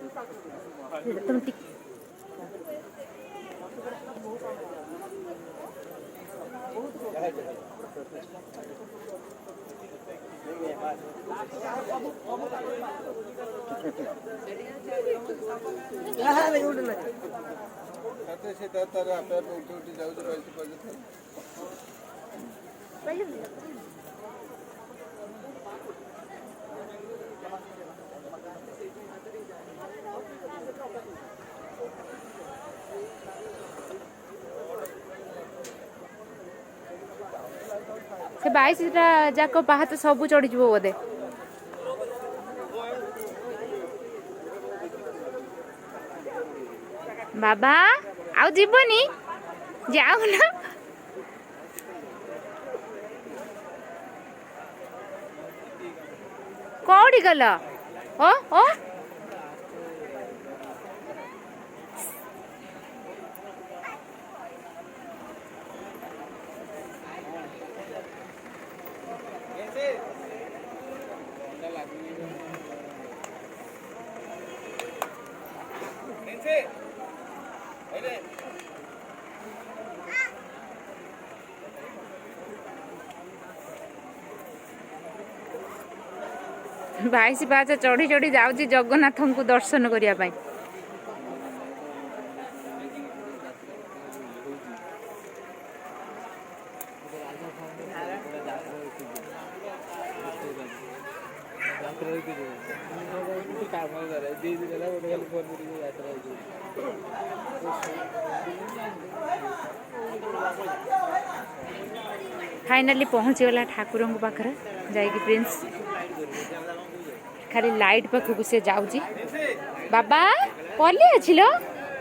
तुम टिक से 22टा जाक पाहाच सब चढ़ी बोधे बाबा आउ जीवनी जाऊ ना कौड़ी गल ओ ओ बाईस पाच चढ़ी चढ़ी जाऊँगी जगन्नाथ को दर्शन करने फाइनाली पहुँची गला ठाकुर पाखरे जाइए प्रिंस खाली लाइट पाखक से जाऊँगी बाबा कली अच्छी